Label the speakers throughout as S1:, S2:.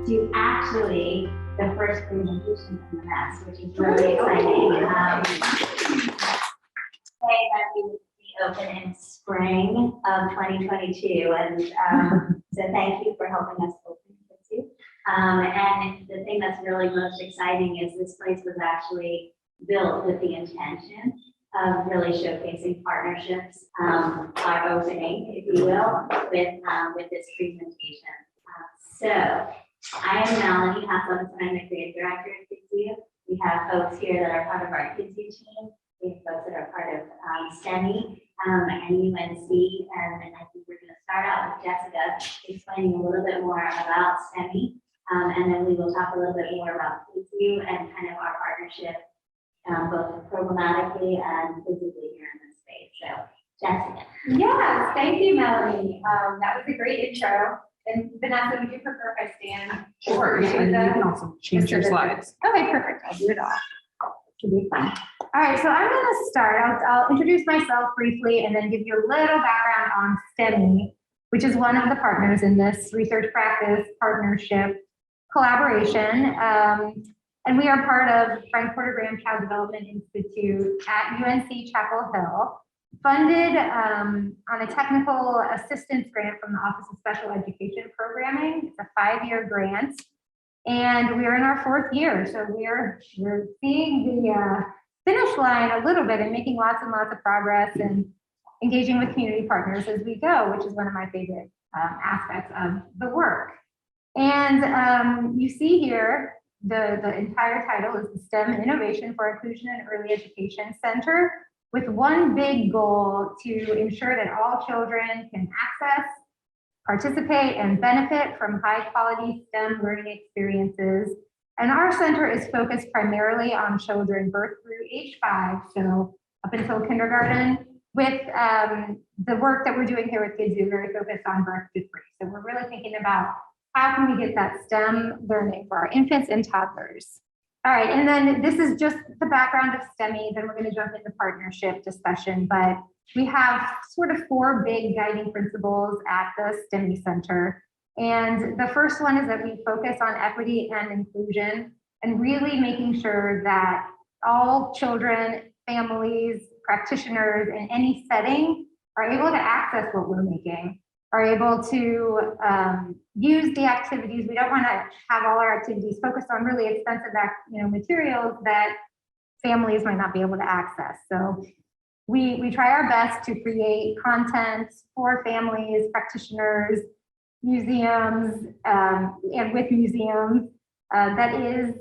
S1: to actually the first presentation in the nest, which is really exciting. Say that we will be open in spring of 2022, and so thank you for helping us open Kidzu. And the thing that's really most exciting is this place was actually built with the intention of really showcasing partnerships, our opening, if you will, with this presentation. So I am Melanie Haslam, I'm the creative director at Kidzu. We have folks here that are part of our Kidzu team. We have folks that are part of STEMI and UNC, and I think we're going to start out with Jessica explaining a little bit more about STEMI, and then we will talk a little bit more about Kidzu and kind of our partnership, both programmatically and physically here in this space. So, Jessica.
S2: Yes, thank you, Melanie. That was a great intro. And Vanessa, would you prefer if I stand?
S3: Sure, yeah, and you can also change your slides.
S2: Okay, perfect. I'll do it all. Should be fun. All right, so I'm going to start. I'll introduce myself briefly and then give you a little background on STEMI, which is one of the partners in this research practice partnership collaboration. And we are part of Frank Porter Graham Child Development Institute at UNC Chapel Hill, funded on a technical assistance grant from the Office of Special Education Programming. It's a 5-year grant. And we are in our 4th year, so we're seeing the finish line a little bit and making lots and lots of progress and engaging with community partners as we go, which is one of my favorite aspects of the work. And you see here, the entire title is the STEM Innovation for Inclusion and Early Education Center, with one big goal to ensure that all children can access, participate, and benefit from high-quality STEM learning experiences. And our center is focused primarily on children birth through age 5, so up until kindergarten, with the work that we're doing here with Kidzu very focused on birth to 3. So we're really thinking about how can we get that STEM learning for our infants and toddlers. All right, and then this is just the background of STEMI, then we're going to jump into partnership discussion, but we have sort of 4 big guiding principles at the STEMI Center. And the first one is that we focus on equity and inclusion and really making sure that all children, families, practitioners in any setting are able to access what we're making, are able to use the activities. We don't want to have all our activities focused on really expensive materials that families might not be able to access. So we try our best to create content for families, practitioners, museums, and with museums that is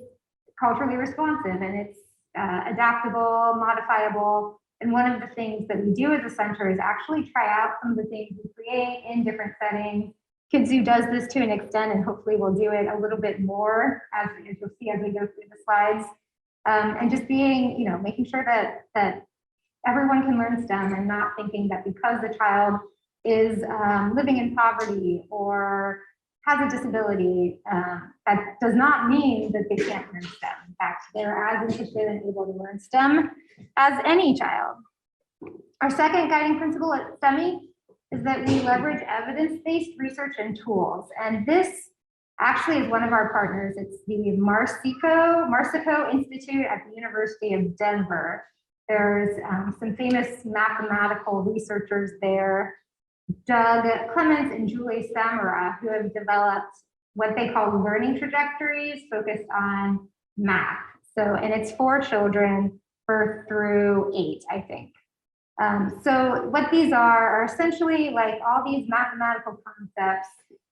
S2: culturally responsive and it's adaptable, modifiable. And one of the things that we do as a center is actually try out some of the things we create in different settings. Kidzu does this to an extent, and hopefully we'll do it a little bit more as you'll see as we go through the slides. And just being, making sure that everyone can learn STEM and not thinking that because the child is living in poverty or has a disability, that does not mean that they can't learn STEM. In fact, they're as interested and able to learn STEM as any child. Our second guiding principle at STEMI is that we leverage evidence-based research and tools. And this actually is one of our partners. It's the Marsico Institute at the University of Denver. There's some famous mathematical researchers there, Doug Clements and Julie Samara, who have developed what they call learning trajectories focused on math. So, and it's for children birth through 8, I think. So what these are essentially like all these mathematical concepts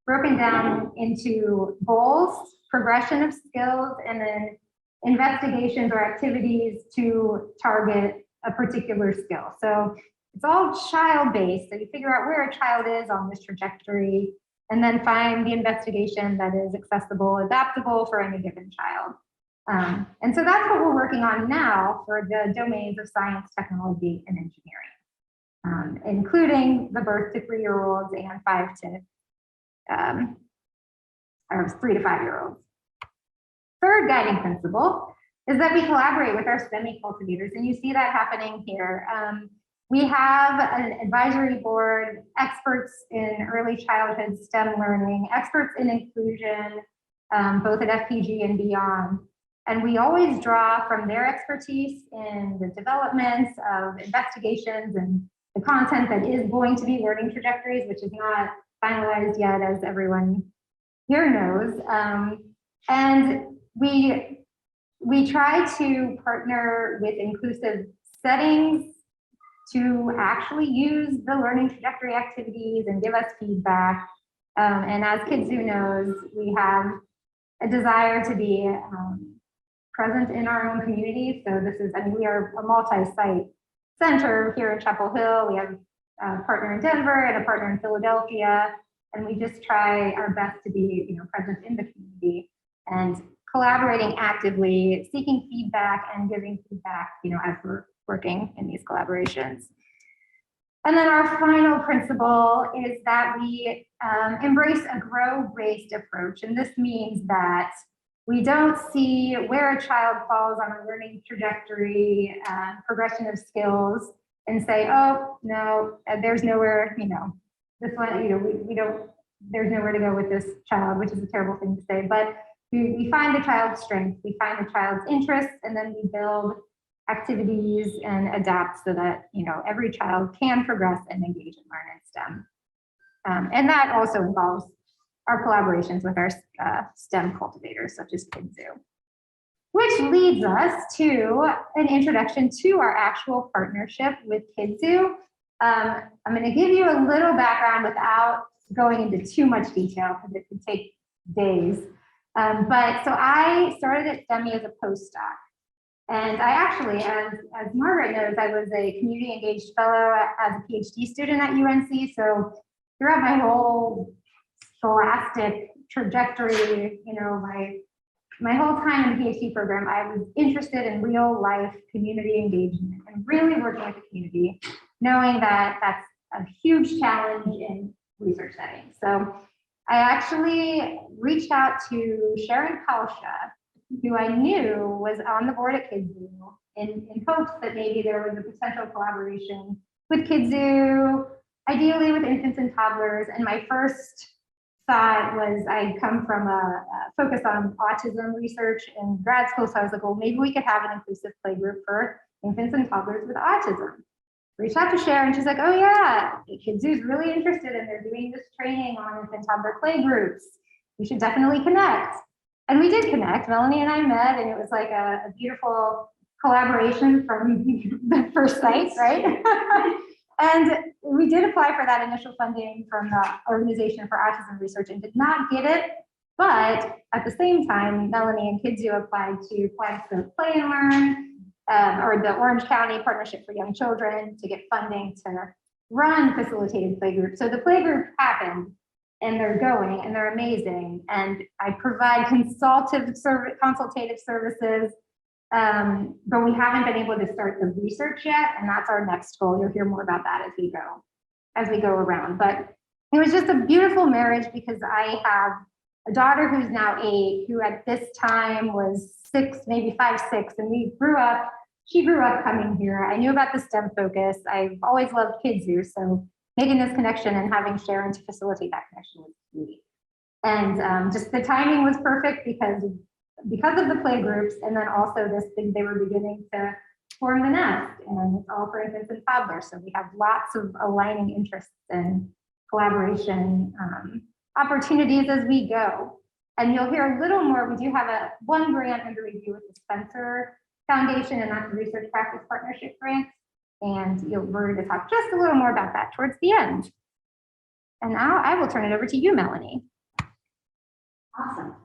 S2: broken down into goals, progression of skills, and then investigations or activities to target a particular skill. So it's all child-based, so you figure out where a child is on this trajectory and then find the investigation that is accessible, adaptable for any given child. And so that's what we're working on now for the domains of science, technology, and engineering, including the birth to 3-year-olds and 3 to 5-year-olds. Third guiding principle is that we collaborate with our STEMI cultivators, and you see that happening here. We have an advisory board, experts in early childhood STEM learning, experts in inclusion, both at FPG and beyond. And we always draw from their expertise in the development of investigations and the content that is going to be learning trajectories, which is not finalized yet, as everyone here knows. And we try to partner with inclusive settings to actually use the learning trajectory activities and give us feedback. And as Kidzu knows, we have a desire to be present in our own community. So this is, I mean, we are a multi-site center here in Chapel Hill. We have a partner in Denver and a partner in Philadelphia. And we just try our best to be, present in the community and collaborating actively, seeking feedback and giving feedback, as we're working in these collaborations. And then our final principle is that we embrace a grow-based approach. And this means that we don't see where a child falls on a learning trajectory, progression of skills, and say, oh, no, there's nowhere, this one, we don't, there's nowhere to go with this child, which is a terrible thing to say, but we find the child's strength, we find the child's interests, and then we build activities and adapt so that, every child can progress and engage and learn in STEM. And that also involves our collaborations with our STEM cultivators, such as Kidzu. Which leads us to an introduction to our actual partnership with Kidzu. I'm going to give you a little background without going into too much detail because it could take days. But so I started at STEMI as a postdoc. And I actually, as Margaret knows, I was a community engaged fellow as a PhD student at UNC. So throughout my whole scholastic trajectory, my whole time in the PhD program, I was interested in real life community engagement and really working with the community, knowing that that's a huge challenge in research settings. So I actually reached out to Sharon Kalsha, who I knew was on the board at Kidzu, in hopes that maybe there was a potential collaboration with Kidzu, ideally with infants and toddlers. And my first thought was I'd come from a focus on autism research in grad school. So I was like, well, maybe we could have an inclusive play group for infants and toddlers with autism. Reached out to Sharon, she's like, oh yeah, Kidzu's really interested and they're doing this training on infant toddler play groups. We should definitely connect. And we did connect, Melanie and I met, and it was like a beautiful collaboration from the first sight, right? And we did apply for that initial funding from the Organization for Autism Research and did not get it. But at the same time, Melanie and Kidzu applied to Play and Learn, or the Orange County Partnership for Young Children, to get funding to run facilitated playgroups. So the playgroup happened, and they're going, and they're amazing. And I provide consultative services, but we haven't been able to start the research yet, and that's our next goal. You'll hear more about that as we go around. But it was just a beautiful marriage because I have a daughter who's now 8, who at this time was 6, maybe 5, 6, and she grew up coming here. I knew about the STEM focus. I've always loved Kidzu, so making this connection and having Sharon to facilitate that connection was key. And just the timing was perfect because of the play groups, and then also this thing they were beginning to form the nest, and it's all for infants and toddlers. So we have lots of aligning interests and collaboration opportunities as we go. And you'll hear a little more. We do have one grant under review with the Spencer Foundation, and that's a research practice partnership grant. And we're going to talk just a little more about that towards the end. And now I will turn it over to you, Melanie.
S1: Awesome.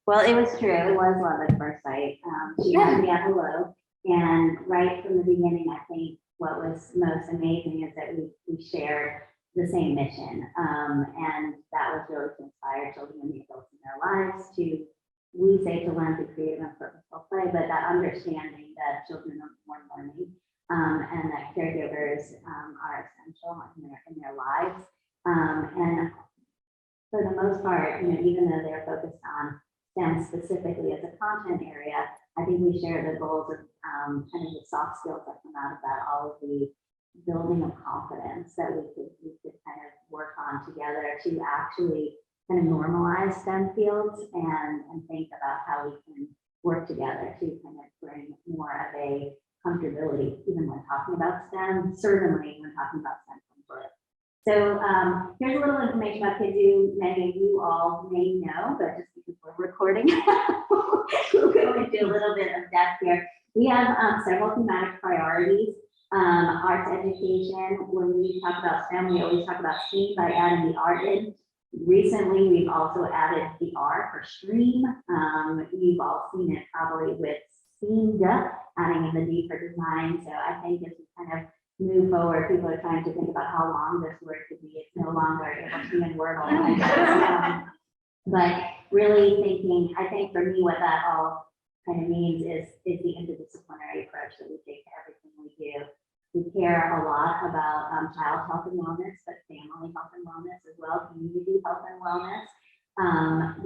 S1: Well, it was true. It was love at first sight. She had me at hello. And right from the beginning, I think what was most amazing is that we shared the same mission. And that was really to inspire children and adults in their lives we say to learn through creative and purposeful play, but that understanding that children are born learning and that caregivers are essential in their lives. And for the most part, even though they're focused on STEM specifically as a content area, I think we share the goals of kind of the soft skills that come out of that, all of the building of confidence that we could kind of work on together to actually kind of normalize STEM fields and think about how we can work together to kind of bring more of a comfortability, even when talking about STEM, certainly when talking about STEM from birth. So here's a little information about Kidzu. Many of you all may know, but just because we're recording, we'll go into a little bit of depth here. We have several thematic priorities. Arts education, when we talk about STEM, we always talk about STEAM by adding the art in. Recently, we've also added the R for stream. You've all seen it probably with STEAMed, adding in the D for design. So I think as we kind of move forward, people are trying to think about how long this word could be. It's no longer able to be in Wordle. But really thinking, I think for me, what that all kind of means is the interdisciplinary approach that we take to everything we do. We care a lot about child health and wellness, but family health and wellness as well, community health and wellness.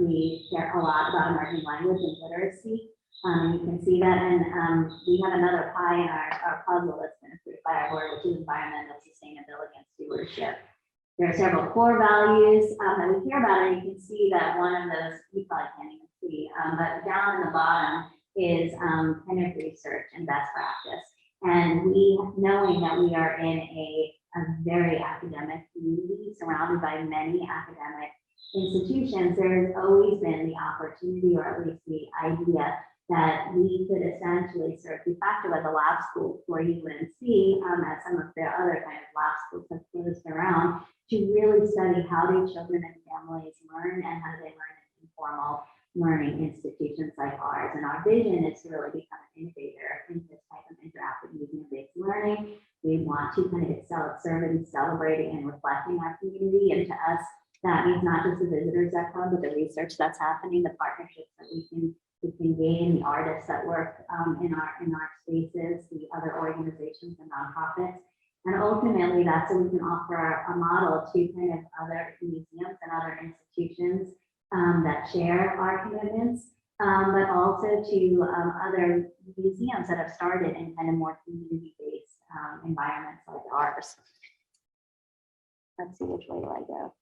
S1: We care a lot about emerging language and literacy. You can see that, and we have another pie in our puzzle that's been approved by our board, which is environmental sustainability and stewardship. There are several core values that we care about, and you can see that one of those, you probably can't even see, but down in the bottom is kind of research and best practice. And we, knowing that we are in a very academic community surrounded by many academic institutions, there's always been the opportunity, or at least the idea, that we could essentially serve de facto as a lab school for UNC, as some of the other kind of lab schools have closed around, to really study how do children and families learn and how do they learn in informal learning institutions like ours. And our vision is to really become an innovator in this type of interactive museum-based learning. We want to kind of excel at serving, celebrating, and reflecting our community. And to us, that means not just the visitors that come, but the research that's happening, the partnerships that we can gain, the artists that work in our spaces, the other organizations and nonprofits. And ultimately, that's so we can offer a model to kind of other museums and other institutions that share our commitments, but also to other museums that have started in kind of more community-based environments like ours. Let's see, which way do I go?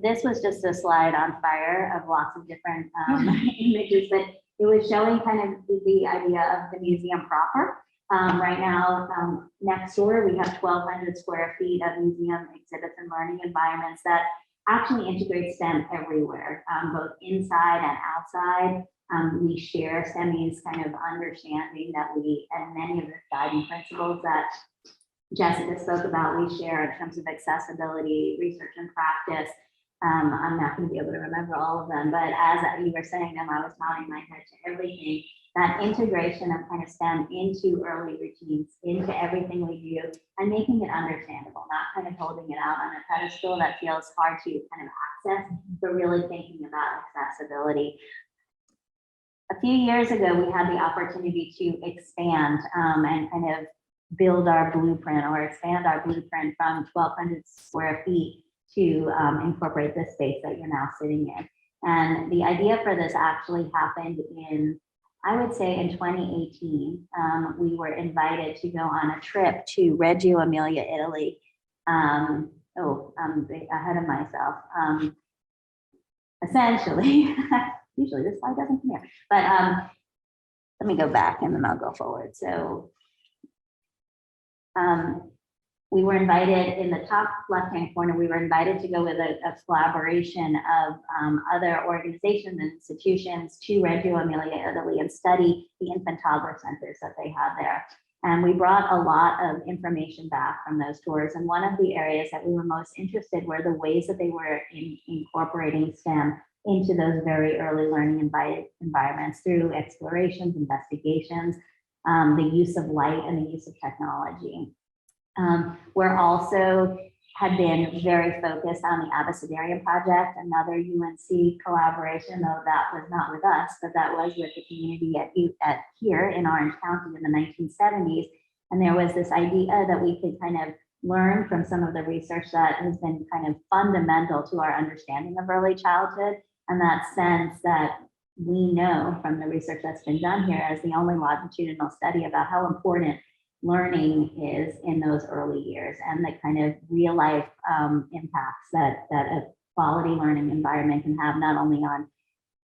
S1: This was just a slide on fire of lots of different images, but it was showing kind of the idea of the museum proper. Right now, next door, we have 1,200 square feet of museum exhibits and learning environments that actually integrate STEM everywhere, both inside and outside. We share STEMI's kind of understanding that and many of the guiding principles that Jessica spoke about, we share in terms of accessibility, research and practice. I'm not going to be able to remember all of them, but as you were saying them, I was nodding my head to everything. That integration of kind of STEM into early routines, into everything we do, and making it understandable, not kind of holding it out on a pedestal that feels hard to kind of access, but really thinking about accessibility. A few years ago, we had the opportunity to expand and kind of build our blueprint or expand our blueprint from 1,200 square feet to incorporate this space that you're now sitting in. And the idea for this actually happened in, I would say in 2018, we were invited to go on a trip to Reggio Emilia, Italy. I'm ahead of myself. Essentially, usually this slide doesn't come here, but let me go back and then I'll go forward. So we were invited in the top left-hand corner, we were invited to go with a collaboration of other organizations and institutions to Reggio Emilia, Italy, and study the infant toddler centers that they had there. And we brought a lot of information back from those tours. And one of the areas that we were most interested were the ways that they were incorporating STEM into those very early learning environments through explorations, investigations, the use of light and the use of technology. We're also had been very focused on the Abecedarian Project, another UNC collaboration, though that was not with us, but that was with the community at here in Orange County in the 1970s. And there was this idea that we could kind of learn from some of the research that has been kind of fundamental to our understanding of early childhood, and that sense that we know from the research that's been done here as the only longitudinal study about how important learning is in those early years and the kind of real life impacts that quality learning environment can have, not only on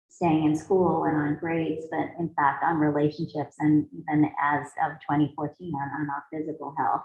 S1: staying in school and on grades, but in fact on relationships, and even as of 2014 on our physical health.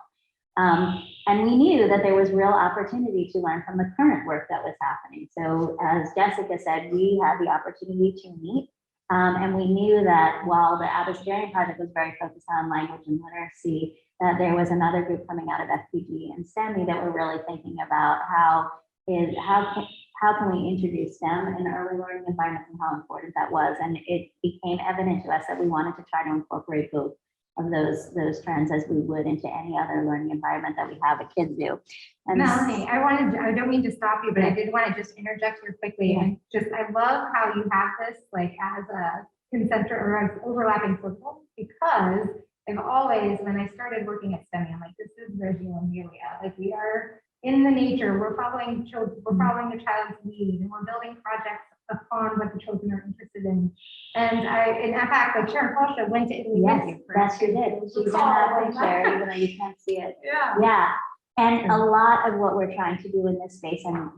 S1: And we knew that there was real opportunity to learn from the current work that was happening. So as Jessica said, we had the opportunity to meet, and we knew that while the Abbotsford project was very focused on language and literacy, that there was another group coming out of FPG and STEMI that were really thinking about how can we introduce STEM in early learning environments and how important that was. And it became evident to us that we wanted to try to incorporate both of those trends as we would into any other learning environment that we have at Kidzu. And
S2: Melanie, I don't mean to stop you, but I did want to just interject here quickly. And I love how you have this like as a concentric or as overlapping circle, because I've always, when I started working at STEMI, I'm like, this is Reggie and Amelia. Like, we are in the nature, we're following children, we're following the child's lead, and we're building projects upon what the children are interested in. And in fact, like Sharon Paulsha went to Italy with you.
S1: Yes, she did. She's in that picture, even though you can't see it.
S2: Yeah.
S1: Yeah. And a lot of what we're trying to do in this space, and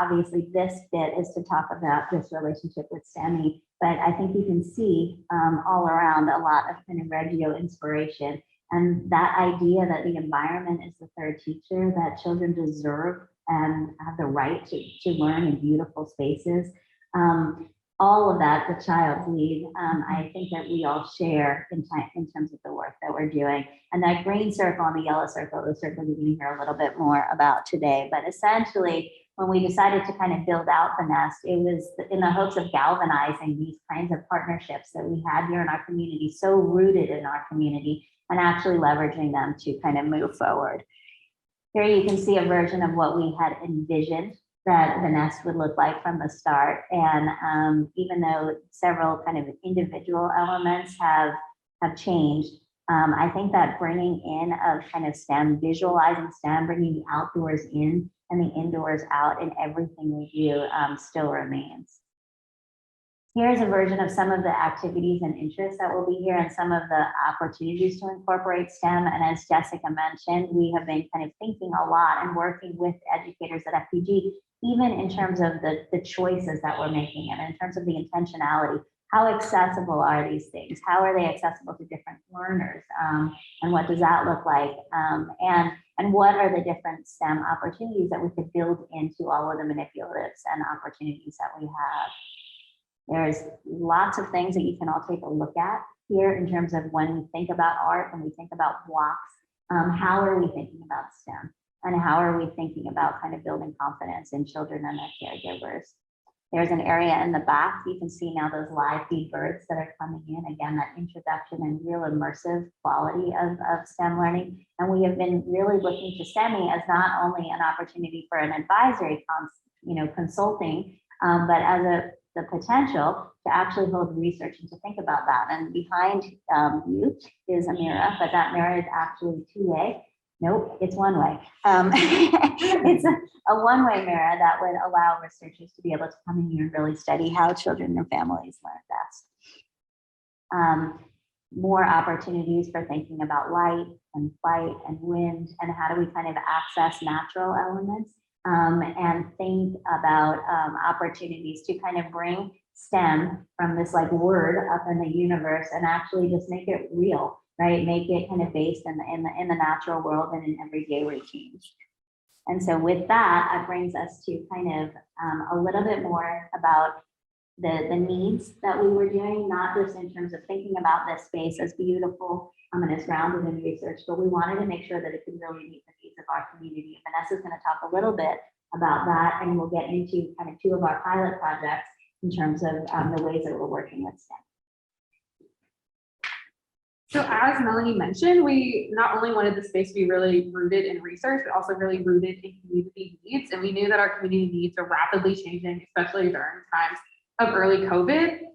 S1: obviously this bit is to talk about this relationship with STEMI, but I think you can see all around a lot of kind of Reggio inspiration, and that idea that the environment is the third teacher, that children deserve and have the right to learn in beautiful spaces. All of that, the child's lead, I think that we all share in terms of the work that we're doing. And that green circle and the yellow circle, the circle we're going to hear a little bit more about today. But essentially, when we decided to kind of build out the nest, it was in the hopes of galvanizing these kinds of partnerships that we had here in our community, so rooted in our community, and actually leveraging them to kind of move forward. Here you can see a version of what we had envisioned that the nest would look like from the start. And even though several kind of individual elements have changed, I think that bringing in of kind of STEM, visualizing STEM, bringing the outdoors in and the indoors out in everything we do still remains. Here's a version of some of the activities and interests that will be here and some of the opportunities to incorporate STEM. And as Jessica mentioned, we have been kind of thinking a lot and working with educators at FPG, even in terms of the choices that we're making and in terms of the intentionality. How accessible are these things? How are they accessible to different learners? And what does that look like? And what are the different STEM opportunities that we could build into all of the manipulatives and opportunities that we have? There's lots of things that you can all take a look at here in terms of when we think about art, when we think about blocks, how are we thinking about STEM? And how are we thinking about kind of building confidence in children and their caregivers? There's an area in the back. You can see now those live feed birds that are coming in. Again, that introduction and real immersive quality of STEM learning. And we have been really looking to STEMI as not only an opportunity for an advisory consulting, but as the potential to actually hold research and to think about that. And behind you is a mirror, but that mirror is actually two-way. Nope, it's one way. It's a one-way mirror that would allow researchers to be able to come in here and really study how children and families learn best. More opportunities for thinking about light and flight and wind, and how do we kind of access natural elements and think about opportunities to kind of bring STEM from this like word up in the universe and actually just make it real. Right, make it kind of based in the natural world and in everyday routines. And so with that, it brings us to kind of a little bit more about the needs that we were doing, not just in terms of thinking about this space as beautiful and as grounded in research, but we wanted to make sure that it could really meet the needs of our community. Vanessa's going to talk a little bit about that, and we'll get into kind of two of our pilot projects in terms of the ways that we're working with STEM.
S3: So as Melanie mentioned, we not only wanted the space to be really rooted in research, but also really rooted in community needs. And we knew that our community needs are rapidly changing, especially during times of early COVID.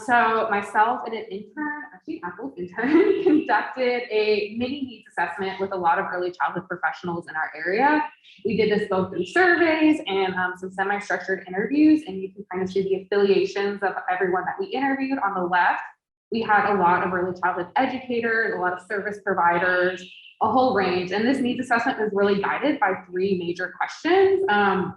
S3: So myself and an intern, actually Apple's intern, conducted a mini needs assessment with a lot of early childhood professionals in our area. We did this both through surveys and some semi-structured interviews, and you can kind of see the affiliations of everyone that we interviewed on the left. We had a lot of early childhood educators, a lot of service providers, a whole range. And this needs assessment was really guided by 3 major questions.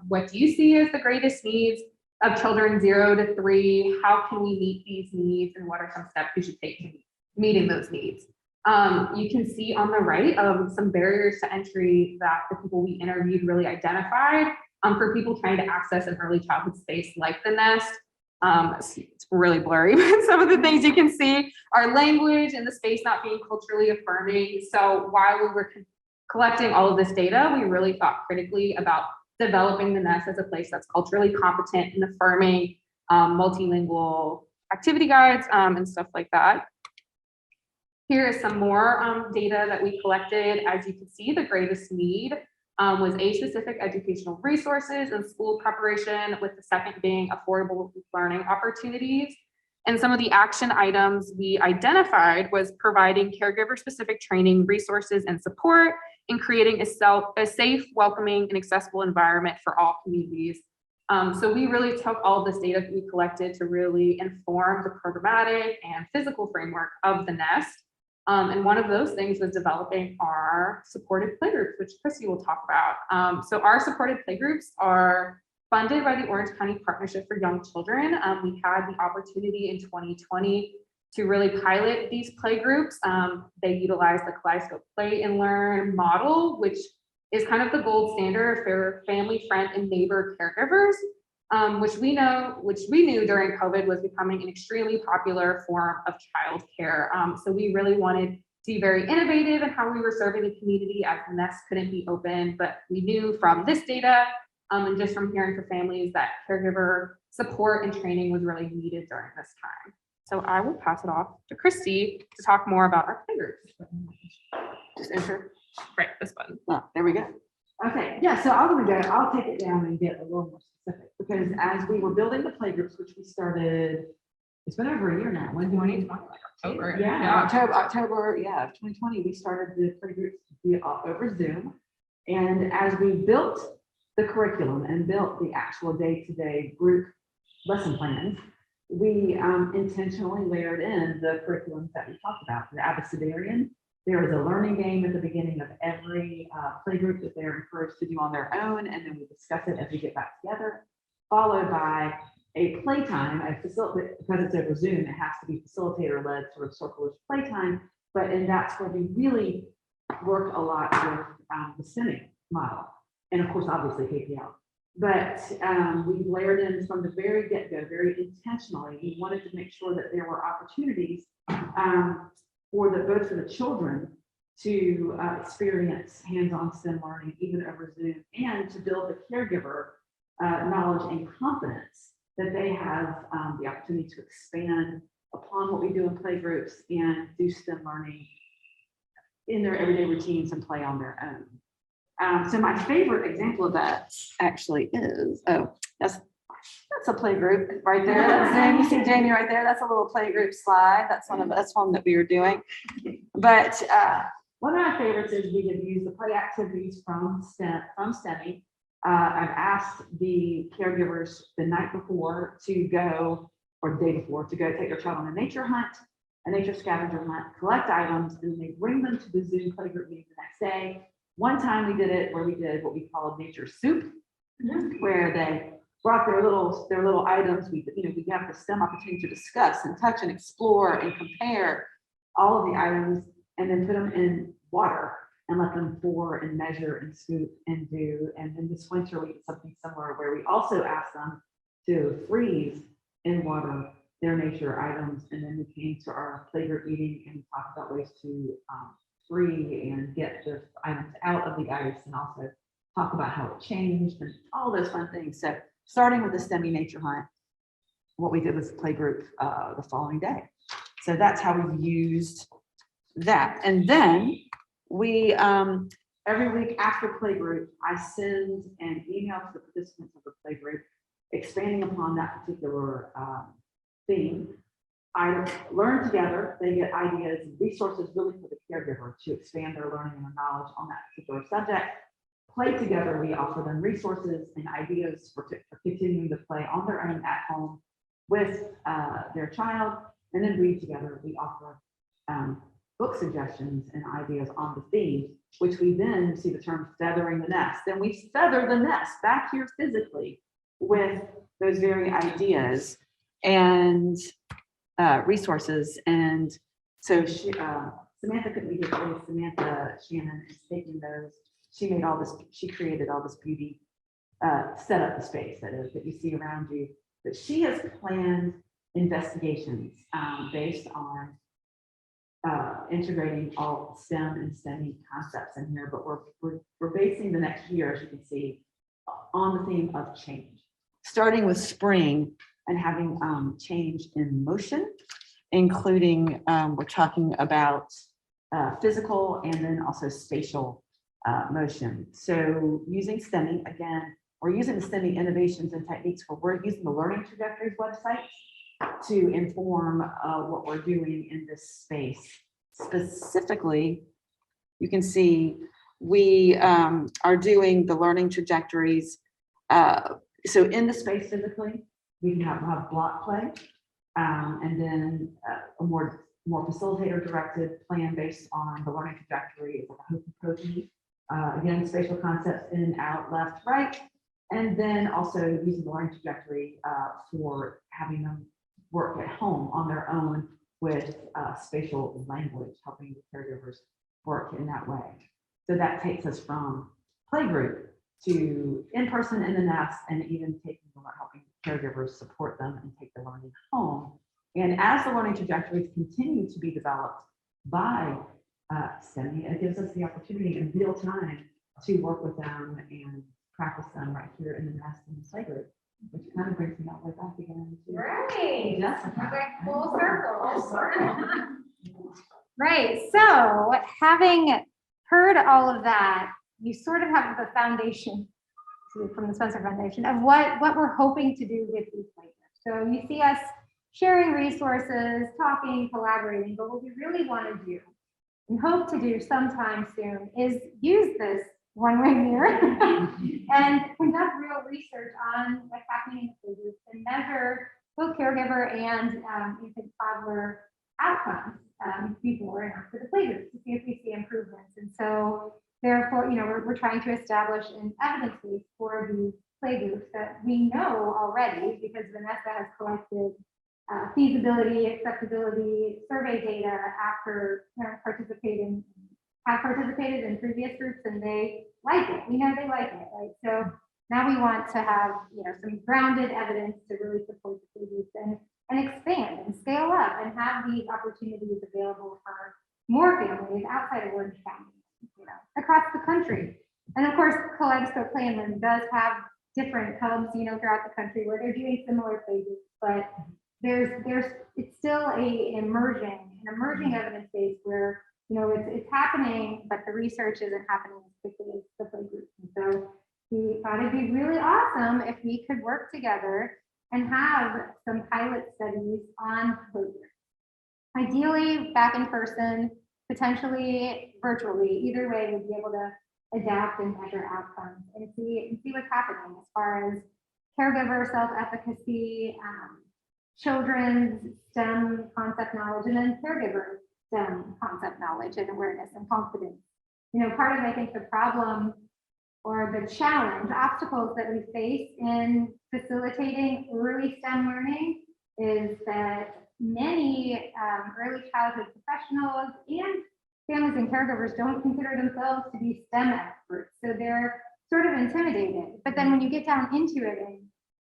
S3: What do you see as the greatest needs of children 0 to 3? How can we meet these needs, and what are some steps we should take to meeting those needs? You can see on the right some barriers to entry that the people we interviewed really identified for people trying to access an early childhood space like the nest. It's really blurry, but some of the things you can see are language and the space not being culturally affirming. So while we were collecting all of this data, we really thought critically about developing the nest as a place that's culturally competent and affirming, multilingual activity guides and stuff like that. Here is some more data that we collected. As you can see, the greatest need was age-specific educational resources and school preparation, with the second being affordable learning opportunities. And some of the action items we identified was providing caregiver-specific training, resources, and support, and creating a safe, welcoming, and accessible environment for all communities. So we really took all of this data that we collected to really inform the programmatic and physical framework of the nest. And one of those things was developing our supported playgroups, which Christy will talk about. So our supported playgroups are funded by the Orange County Partnership for Young Children. We had the opportunity in 2020 to really pilot these playgroups. They utilize the Kaleidoscope Play and Learn model, which is kind of the gold standard for family, friend, and neighbor caregivers, which we knew during COVID was becoming an extremely popular form of childcare. So we really wanted to be very innovative in how we were serving the community, as the nest couldn't be open, but we knew from this data and just from hearing from families that caregiver support and training was really needed during this time. So I will pass it off to Christy to talk more about our playgroups. Just enter right this button.
S4: Oh, there we go. Okay, yeah, so I'll take it down and get a little more specific, because as we were building the playgroups, which we started, it's been over a year now. When
S3: 2020, like October.
S4: Yeah, October, yeah, of 2020, we started the playgroups over Zoom. And as we built the curriculum and built the actual day-to-day group lesson plans, we intentionally layered in the curriculums that we talked about. The Abecedarian, there is a learning game at the beginning of every playgroup that they're encouraged to do on their own, and then we discuss it as we get back together, followed by a playtime, because it's over Zoom, it has to be facilitator-led sort of circle-ish playtime, and that's where we really worked a lot with the STEMI model, and of course, obviously KPL. But we layered in from the very get-go, very intentionally. We wanted to make sure that there were opportunities both for the children to experience hands-on STEM learning, even over Zoom, and to build the caregiver knowledge and confidence that they have the opportunity to expand upon what we do in playgroups and do STEM learning in their everyday routines and play on their own. So my favorite example of that actually is, that's a playgroup right there. That's Zoom. You see Jamie right there. That's a little playgroup slide. That's one that we were doing. But one of my favorites is we have used the play activities from STEMI. I've asked the caregivers the night before to go, or the day before, to go take their child on a nature hunt, a nature scavenger hunt, collect items, and they bring them to the Zoom playgroup meeting the next day. One time we did it where we did what we called nature soup, where they brought their little items. We have the STEM opportunity to discuss and touch and explore and compare all of the items, and then put them in water and let them pour and measure and scoop and do. And then this winter we did something similar where we also asked them to freeze in water their nature items, and then we came to our playgroup meeting and talked about ways to free and get the items out of the ice, and also talk about how it changed and all those fun things. So starting with the STEMI nature hunt, what we did was playgroup the following day. So that's how we used that. And then we, every week after playgroup, I send an email to the participants of the playgroup expanding upon that particular theme. I learn together, they get ideas and resources really for the caregiver to expand their learning and their knowledge on that particular subject. Play together, we offer them resources and ideas for continuing to play on their own at home with their child. And then read together, we offer book suggestions and ideas on the theme, which we then see the term feathering the nest. Then we feather the nest back here physically with those very ideas and resources. And so Samantha couldn't be here today. Samantha Shannon is taking those. She made all this, she created all this beauty, set up the space that you see around you. But she has planned investigations based on integrating all STEM and STEMI concepts in here. But we're basing the next year, as you can see, on the theme of change, starting with spring and having change in motion, including we're talking about physical and then also spatial motion. So using STEMI, again, we're using the STEMI innovations and techniques where we're using the Learning Trajectories website to inform what we're doing in this space. Specifically, you can see we are doing the Learning Trajectories. So in the space physically, we can have block play, and then a more facilitator directed plan based on the learning trajectory, like a hokey pokey. Again, spatial concepts in, out, left, right, and then also using the learning trajectory for having them work at home on their own with spatial language, helping the caregivers work in that way. So that takes us from playgroup to in-person in the nest, and even helping caregivers support them and take the learning home. And as the learning trajectories continue to be developed by STEMI, it gives us the opportunity in real time to work with them and practice them right here in the nest in the playgroup, which kind of brings me all the way back again to
S2: Right.
S4: Jessica.
S2: Like full circle. Right. So having heard all of that, you sort of have the foundation from the Spencer Foundation of what we're hoping to do with these playgroups. So you see us sharing resources, talking, collaborating, but what we really want to do and hope to do sometime soon is use this one-way mirror and conduct real research on what's happening in the playgroups and measure both caregiver and infant toddler outcomes before and after the playgroups to see if we see improvements. And so therefore, we're trying to establish an evidence base for these playgroups that we know already because Vanessa has collected feasibility, acceptability, survey data after parents have participated in previous groups and they like it. We know they like it, right? So now we want to have some grounded evidence to really support the playgroups and expand and scale up and have these opportunities available for more families outside of Orange County, across the country. And of course, Kaleidoscope Play and Learn does have different hubs, throughout the country where they're doing similar playgroups, but it's still an emerging evidence base where it's happening, but the research isn't happening as quickly as the playgroups. And so we thought it'd be really awesome if we could work together and have some pilot studies on playgroups. Ideally, back in person, potentially virtually. Either way, we'd be able to adapt and measure outcomes and see what's happening as far as caregiver self-efficacy, children's STEM concept knowledge, and then caregiver STEM concept knowledge and awareness and confidence. Part of, I think, the problem or the challenge, obstacles that we face in facilitating early STEM learning is that many early childhood professionals and families and caregivers don't consider themselves to be STEM experts. So they're sort of intimidated. But then when you get down into it and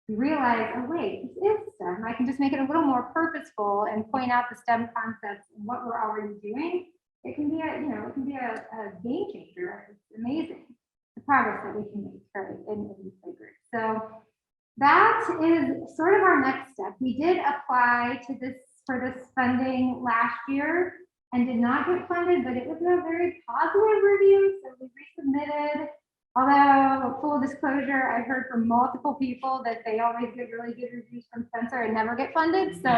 S2: you realize, oh wait, this is STEM, I can just make it a little more purposeful and point out the STEM concepts and what we're already doing. It can be a game changer. It's amazing the progress that we can make in these playgroups. So that is sort of our next step. We did apply for this funding last year and did not get funded, but it was a very positive review. So we resubmitted, although full disclosure, I've heard from multiple people that they always get really good reviews from Spencer and never get funded. So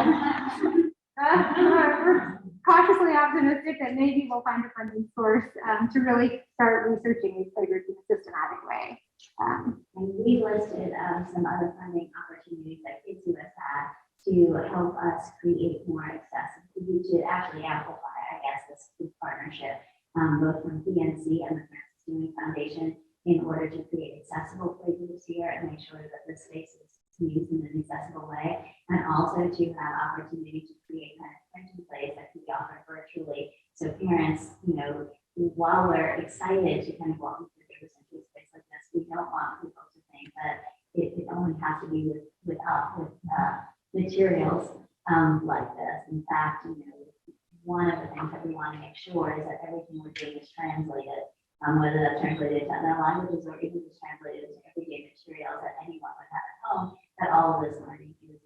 S2: we're cautiously optimistic that maybe we'll find a funding source to really start researching these playgroups in a systematic way.
S1: And we've listed some other funding opportunities that Kidzu has had to help us create more accessibility, to actually amplify, I guess, the this partnership, both from PNC and the Francis STEMI Foundation, in order to create accessible playgroups here and make sure that the space is used in an accessible way, and also to have opportunity to create kind of printing plays that can be offered virtually. So parents, while we're excited to kind of walk them through into a space like this, we don't want people to think that it only has to be with materials like this. In fact, one of the things that we want to make sure is that everything we're doing is translated, whether that's translated to other languages or even just translated to everyday materials that anyone would have at home, that all of this learning is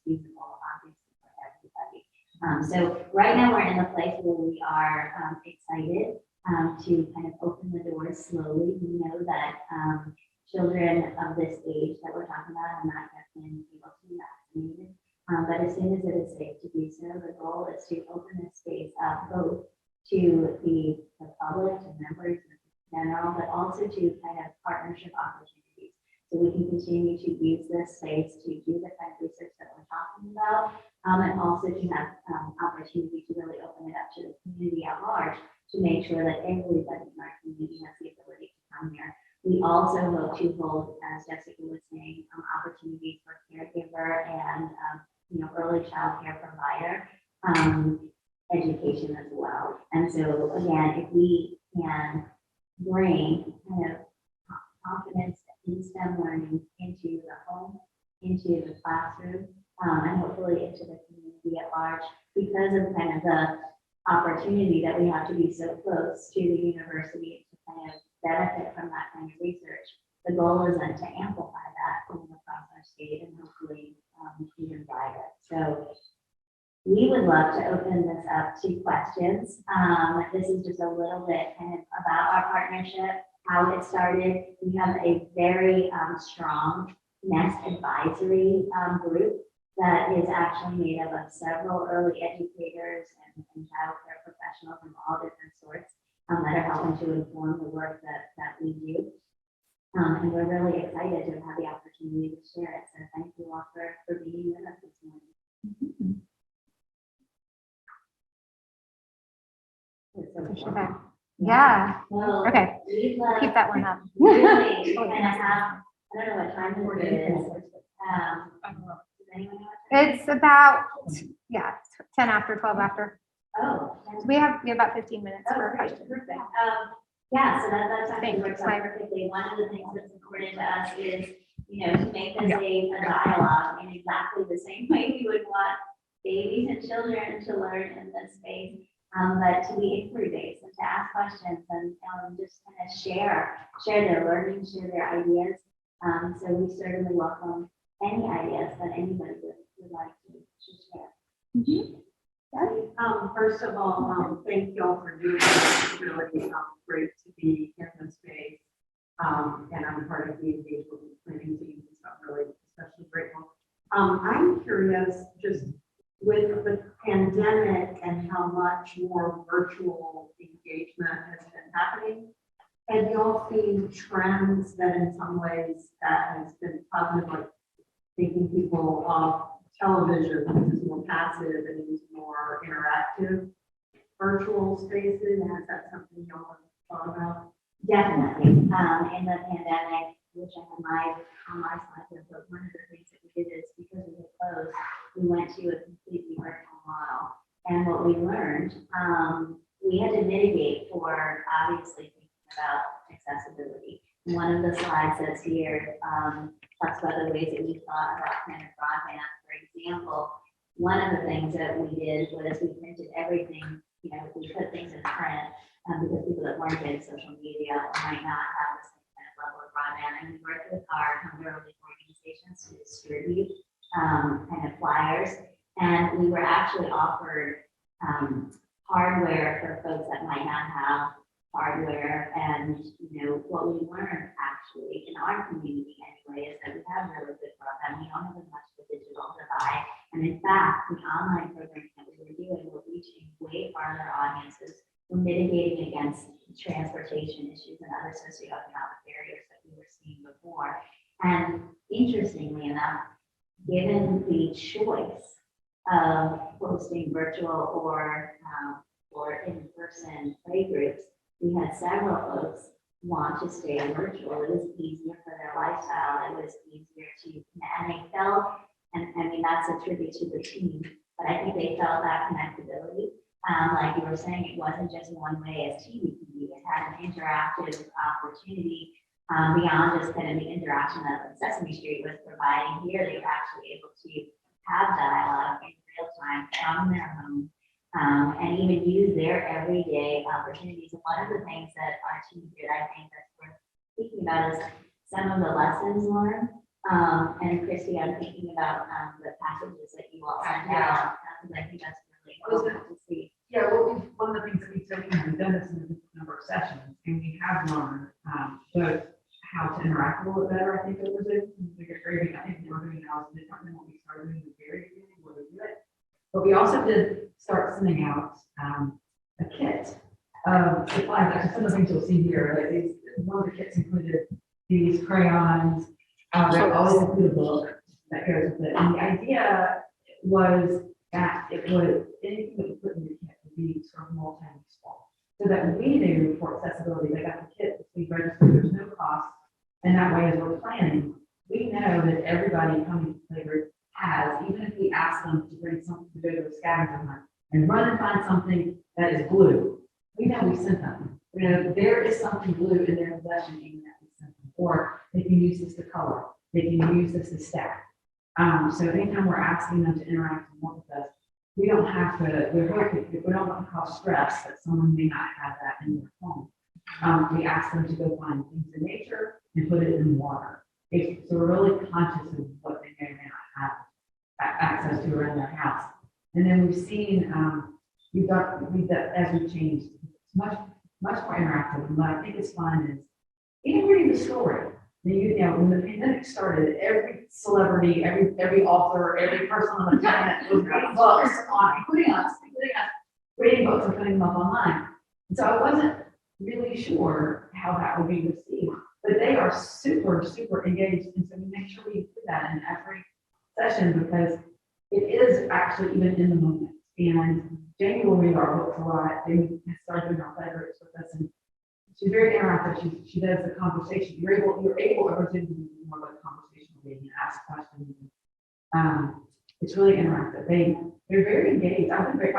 S1: feasible, obviously, for everybody. So right now we're in the place where we are excited to kind of open the doors slowly. We know that children of this age that we're talking about have not yet been able to be vaccinated. But as soon as it is safe to do so, the goal is to open this space up both to the public, to members in general, but also to kind of partnership opportunities. So we can continue to use this space to do the kind of research that we're talking about, and also to have opportunity to really open it up to the community at large to make sure that everybody in our community has the ability to come here. We also hope to hold, as Jessica was saying, opportunities for caregiver and early child care provider education as well. And so again, if we can bring kind of confidence in STEM learning into the home, into the classroom, and hopefully into the community at large, because of kind of the opportunity that we have to be so close to the university to kind of benefit from that kind of research. The goal is then to amplify that across our state and hopefully even wider. So we would love to open this up to questions. This is just a little bit kind of about our partnership, how it started. We have a very strong NEST advisory group that is actually made up of several early educators and child care professionals from all different sorts that are helping to inform the work that we do. And we're really excited to have the opportunity to share it. So thank you all for being with us this morning.
S2: Okay. Yeah.
S1: Well,
S2: Okay.
S1: we'd
S2: Keep that one up.
S1: really kind of have, I don't know what time it is. Does anyone know what time?
S2: It's about, 10 after, 12 after.
S1: Oh.
S2: So we have about 15 minutes
S1: Oh,
S2: for
S1: great,
S2: questions.
S1: perfect. Yeah, so that's actually
S2: Thanks.
S1: works out perfectly. One of the things that's important to us is, to make this a dialogue in exactly the same way we would want babies and children to learn in this space, but to be inquiry-based and to ask questions and just kind of share their learning, share their ideas. So we certainly welcome any ideas that anybody would like to share.
S5: First of all, thank you all for doing this. It's really great to be in this space. And I'm part of the engagement planning team, so I'm really especially grateful. I'm curious, just with the pandemic and how much more virtual engagement has been happening, have you all seen trends that in some ways that has been positive, like taking people off television, which is more passive and into more interactive virtual spaces? Is that something y'all have thought about?
S1: Definitely. In the pandemic, which I have on my slide, but one of the things that we did is because we were closed, we went to a completely virtual model. And what we learned, we had to mitigate for obviously thinking about accessibility. One of the slides that's here talks about the ways that we thought about kind of broadband. For example, one of the things that we did was we printed everything, we put things in print because people that weren't in social media might not have the same kind of level of broadband. And we worked with our relief organizations to distribute kind of flyers. And we were actually offered hardware for folks that might not have hardware. And what we learned actually in our community anyway is that we have really good broadband. We don't have as much of a digital divide. And in fact, the online programs that we were doing were reaching way farther audiences. We're mitigating against transportation issues and other socioeconomic barriers that we were seeing before. And interestingly enough, given the choice of hosting virtual or in in-person playgroups, we had several folks want to stay virtual. It was easier for their lifestyle. It was easier to, and they felt, and I mean, that's a tribute to the team, but I think they felt that connectability. Like you were saying, it wasn't just one way as TV can be. It had an interactive opportunity beyond just kind of the interaction that Sesame Street was providing. Here, they were actually able to have dialogue in real time from their home and even use their everyday opportunities. And one of the things that our team did, I think that's worth speaking about, is some of the lessons learned. And Christy, I'm thinking about the packages that you all sent out, because I think that's really helpful to see.
S4: Yeah, well, one of the things that we took, we've done this in a number of sessions, and we have learned both how to interact a little bit better, I think, over Zoom. I think we're doing now is different than what we started doing in the very beginning where we do it. But we also did start sending out a kit of supplies. Actually, some of the things you'll see here, like these, one of the kits included these crayons. They always include a book that goes with it. And the idea was that it would, anything that we put in the kit would be sort of multi-useful. So that we knew for accessibility, they got the kit, we registered, there's no cost. And that way, as we're planning, we know that everybody coming to Playgroup has, even if we ask them to bring something to go to a scavenger hunt and run and find something that is blue, we know we sent them. You know, there is something blue in their possession, even that we sent them. Or they can use this to color, they can use this to stack. So anytime we're asking them to interact and work with us, we don't have to, we don't want to cause stress that someone may not have that in their home. We ask them to go find things in nature and put it in water. So we're really conscious of what they may or may not have access to around their house. And then we've seen, as we've changed, it's much more interactive. And what I think is fun is even reading the story. You know, when the pandemic started, every celebrity, every author, every person on the planet was writing books on, including us, reading books and putting them up online. And so I wasn't really sure how that would be received, but they are super, super engaged. And so we make sure we do that in every session because it is actually even in the moment. And Jamie will read our books a lot. Jamie has started doing our Playgroups with us, and she's very interactive. She does the conversation. You're able over Zoom to do more like conversational reading and ask questions. It's really interactive. They're very engaged. I've been very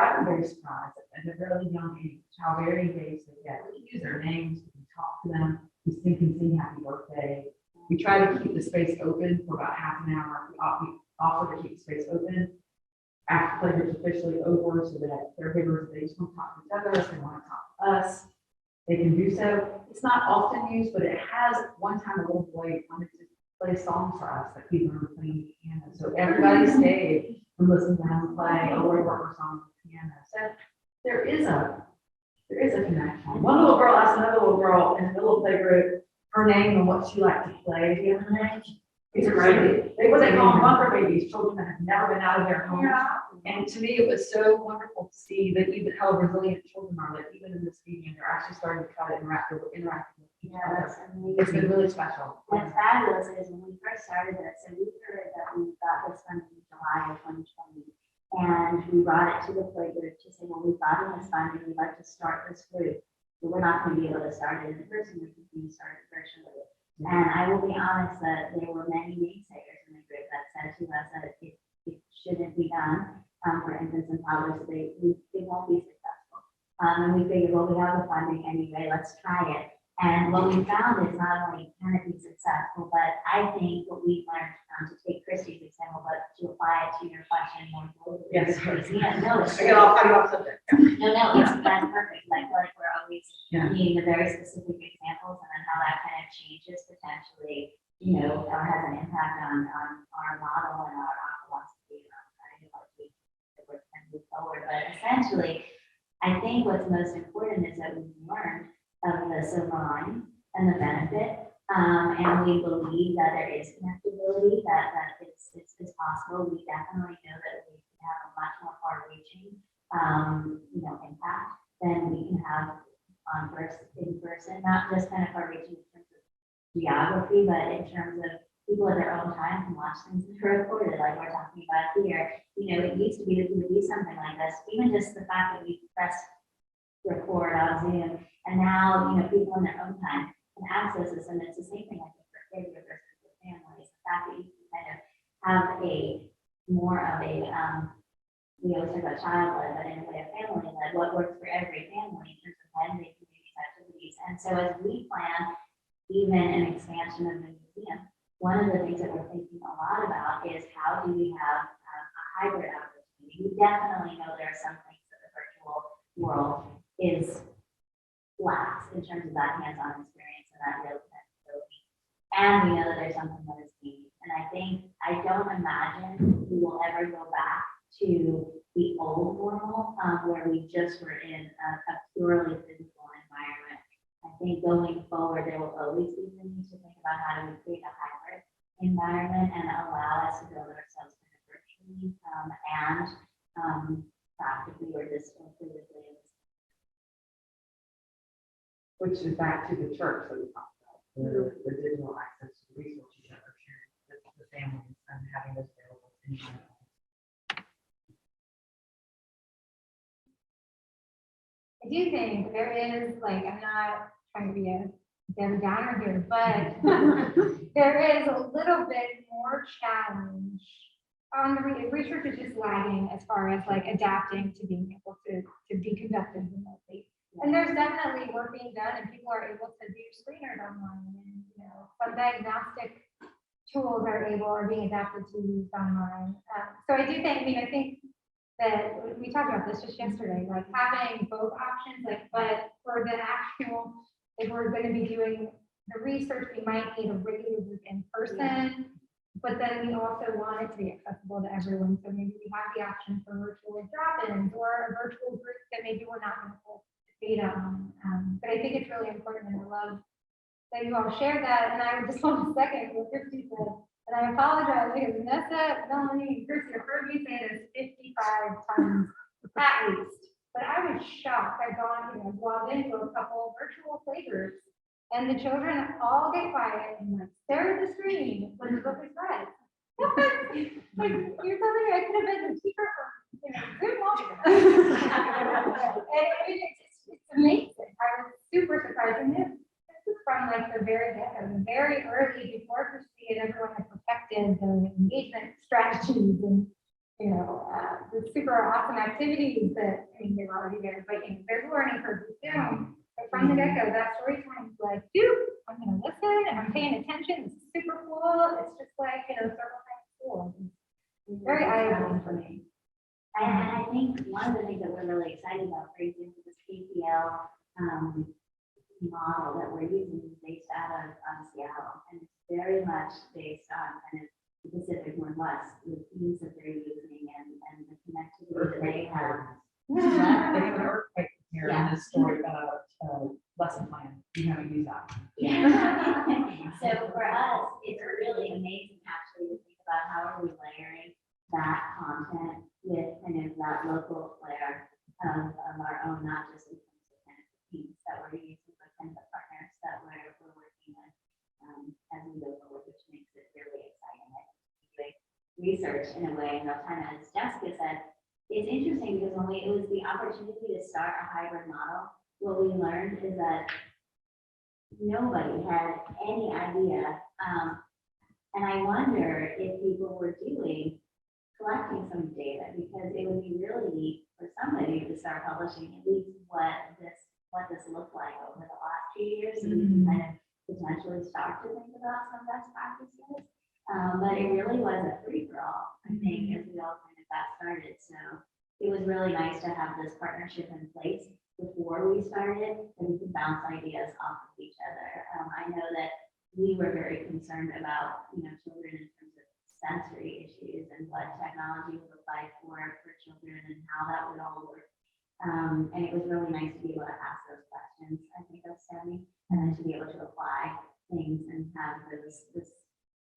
S4: surprised at a really young age how very engaged they get. We can use their names, we can talk to them, we can sing happy birthday. We try to keep the space open for about half an hour. We offer to keep the space open after Playgroups officially over so that caregivers, if they just want to talk to each other, if they want to talk to us, they can do so. It's not often used, but it has. One time a little boy wanted to play songs for us that people were playing the piano. So everybody stayed and listened to him play a Roy Worker song on the piano. So there is a connection. One little girl asked another little girl in the middle of the playgroup her name and what she liked to play. Do you have her name? It's great. They call them bunker babies, children that have never been out of their home. Yeah. And to me, it was so wonderful to see that even how resilient children are, that even in this medium, they're actually starting to try to interact with each other.
S1: That's amazing.
S4: It's been really special.
S1: What's fabulous is when we first started this, so we heard that we got this funding in July of 2020, and we brought it to the Playgroup to say, well, we've gotten this funding, we'd like to start this group, but we're not going to be able to start it in person, we can be started virtually. And I will be honest that there were many naysayers in the group that said to us that it shouldn't be done for infants and toddlers, they won't be successful. And we figured, well, we have the funding anyway, let's try it. And what we found is not only can it be successful, but I think what we learned, to take Christy's example, but to apply it to your question more globally.
S4: Yes.
S1: Yeah, no, it's
S4: I get off subject.
S1: No, that's perfect. Like we're always needing the very specific examples and then how that kind of changes potentially, or has an impact on our model and our philosophy and our kind of move forward. But essentially, I think what's most important is that we've learned of the silver line and the benefit. And we believe that there is connectability, that it's possible. We definitely know that we can have a much more far-reaching, impact than we can have in person, not just kind of far-reaching in terms of geography, but in terms of people at their own time can watch things that are recorded, like we're talking about here. It used to be that we would do something like this, even just the fact that we press record on Zoom. And now, people in their own time can access this, and it's the same thing I think for caregivers with families. The fact that you can kind of have more of a, we always talk about child-led, but in a way of family-led, what works for every family in terms of when they can do these activities. And so as we plan even an expansion of the museum, one of the things that we're thinking a lot about is how do we have a hybrid opportunity. We definitely know there are some things that the virtual world is lacks in terms of that hands-on experience and that real connectivity. And we know that there's something that is needed. And I don't imagine we will ever go back to the old normal where we just were in a purely physical environment. I think going forward, there will always be the need to think about how do we create a hybrid environment and allow us to build ourselves kind of virtually and practically or just physically.
S4: Which is back to the church that we talked about, the digital access to resources that are sharing with the families and having those available anywhere.
S2: I do think there is, like, I'm not trying to be a Debbie Downer here, but there is a little bit more challenge on the research is just lagging as far as like adapting to being able to be conducted remotely. And there's definitely work being done, and people are able to do screeners online, and some diagnostic tools are being adapted to use online. So I do think, I think that we talked about this just yesterday, like having both options, like, but for the actual, if we're going to be doing the research, we might need a regular group in person, but then we also want it to be accessible to everyone. So maybe we have the option for virtual drop-ins or a virtual group that maybe we're not going to pull data on. But I think it's really important, and I love that you all shared that. And I would just want to second what Christy said. And I apologize because Vanessa, Melanie, and Christy have heard me say this 55 times at least. But I was shocked. I've logged into a couple virtual playgroups, and the children all get quiet and like stare at the screen when the book is read. Like, you're telling me I could have been the teacher for Zoom longer. And it's amazing. I was super surprised. And this is from like the very very early before Christy and everyone had perfected the engagement strategies and the super awesome activities that they were already there. But there's learning curve with Zoom. But from the get-go, that storytelling is like, dude, I'm gonna listen, I'm paying attention, this is super cool. It's just like several times cool. It's very eye-opening for me.
S1: And I think one of the things that we're really excited about, for example, this KPL model that we're using is based out of Seattle, and it's very much based on kind of the Pacific Northwest, the themes that they're using and the connectivity that they have.
S4: They have an earthquake here in this story lesson plan. You haven't used that.
S1: Yeah. So for us, it's really amazing actually to think about how are we layering that content with kind of that local flair of our own, not just in terms of kind of teams that we're using, but kind of the partners that we're working with as we go forward, which makes it really exciting. I think doing research in a way, and kind of as Jessica said, it's interesting because when it was the opportunity to start a hybrid model, what we learned is that nobody had any idea. And I wonder if people were collecting some data, because it would be really neat for somebody to start publishing at least what this looked like over the last few years, so we can kind of potentially start to think about some best practices. But it really was a free-for-all, I think, as we all kind of got started. So it was really nice to have this partnership in place before we started, and we could bounce ideas off of each other. I know that we were very concerned about, children in terms of sensory issues and what technology would look like for children and how that would all work. And it was really nice to be able to ask those questions, I think, of STEMI, and then to be able to apply things and have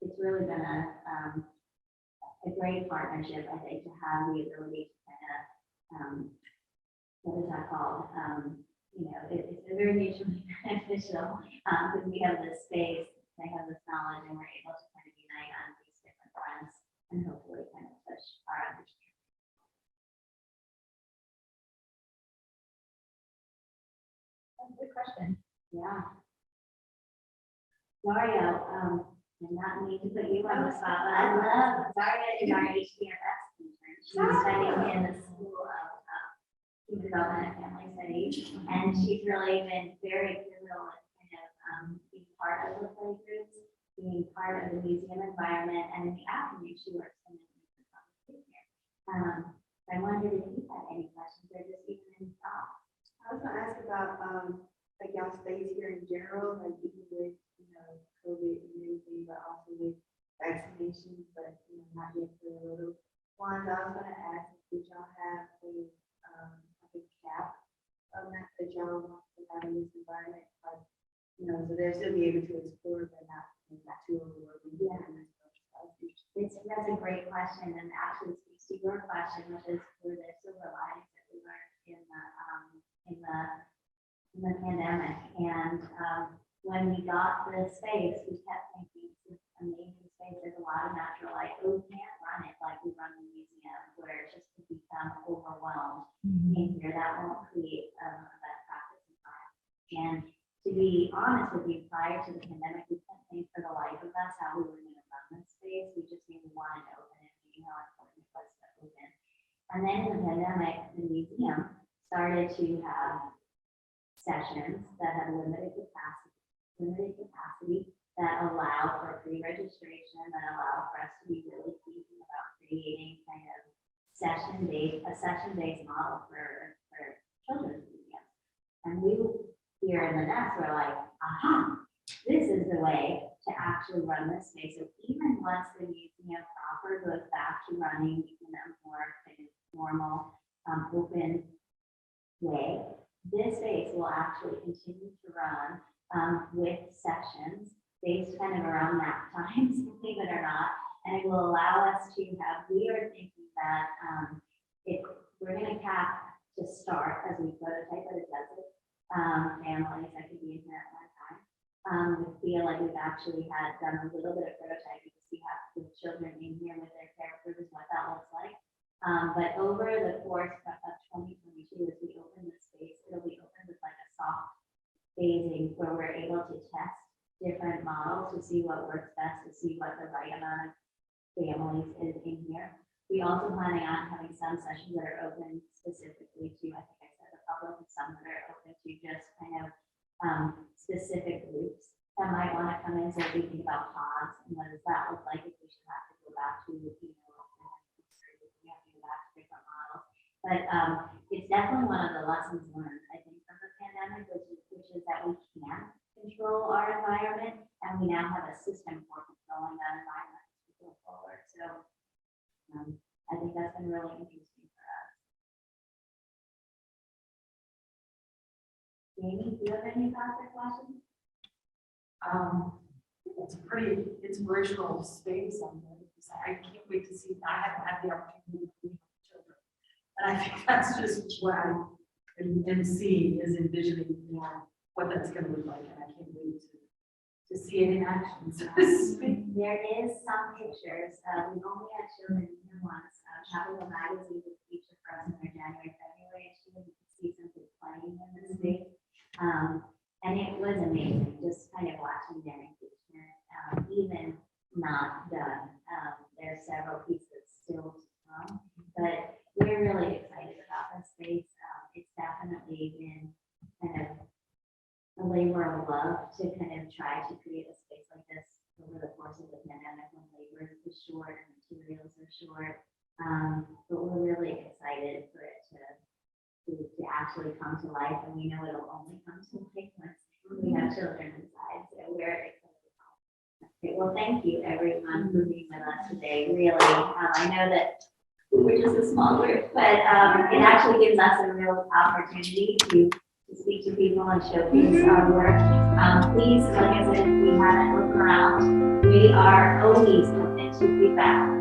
S1: it's really been a great partnership, I think, to have the ability to kind of, what is that called? It's very mutually beneficial because we have this space, they have this knowledge, and we're able to kind of unite on these different fronts and hopefully kind of push our understanding.
S2: That's a good question.
S1: Yeah. Dario, I'm not meaning to put you on the spot, but I love Daria is our HDFS intern. She's studying in the School of Human Development and Family Studies, and she's really been very pivotal in kind of being part of the playgroups, being part of the museum environment, and in the afternoon she works in the here. I wondered if you had any questions or just even any thoughts.
S6: I was gonna ask about, like y'all space here in general, like even with, COVID and everything, but also with vaccinations, but, not yet for the little ones. I was gonna ask, did y'all have like a cap on that y'all want to have in this environment? Like, so they'll still be able to explore, but not too overwhelming.
S1: Yeah. That's a great question, and actually speaks to your question, which is were there silver linings that we learned in the pandemic. And when we got the space, we kept thinking this is amazing space. There's a lot of natural light. Oh, we can't run it like we run the museum, where it just could become overwhelmed. In here, that won't create a best practice environment. And to be honest with you, prior to the pandemic, we couldn't think for the life of us how we were going to run this space. We just knew we wanted to open it, we knew how important it was to open. And then in the pandemic, the museum started to have sessions that had limited capacity that allow for pre-registration, that allow for us to be really thinking about creating kind of a session-based model for children's museums. And we here in the nest were like, aha, this is the way to actually run this space. So even once the museum proper goes back to running in a more kind of normal, open way, this space will actually continue to run with sessions based kind of around that time, believe it or not, and it will allow us to have, we are thinking that if we're going to cap to start as we prototype, but it doesn't, families that could be in here at one time, we feel like we've actually had done a little bit of prototyping to see how the children in here with their caregivers, what that looks like. But over the course of 2022, as we open this space, it'll be open with like a soft phasing where we're able to test different models to see what works best, to see what the right amount of families is in here. We also planning on having some sessions that are open specifically to, I think I said the public, and some that are open to just kind of specific groups that might want to come in. So we think about pods and what does that look like if we should have to go back to, we have to go back to different models. But it's definitely one of the lessons learned, I think, from the pandemic, which is that we can control our environment, and we now have a system for controlling that environment as we go forward. So I think that's been really interesting for us. Jamie, do you have any thoughts or questions?
S5: It's original space on there. I can't wait to see. I haven't had the opportunity to meet children, and I think that's just what I am seeing, is envisioning what that's going to look like, and I can't wait to see it in action. So
S1: There is some pictures. We've only had children here once. Travel Magazine was featured for us in their January, February issue. You can see some kids playing in this space. And it was amazing just kind of watching their engagement, even not done. There's several pieces still to come, but we're really excited about this space. It's definitely been kind of a labor of love to kind of try to create a space like this over the course of the pandemic when labor is short and materials are short. But we're really excited for it to actually come to life, and we know it'll only come to life once we have children inside. So we're excited. Okay, well, thank you everyone for being with us today. Really, I know that we were just a small group, but it actually gives us a real opportunity to speak to people and showcase our work. Please, like I said, if we haven't looked around, we are always open to feedback.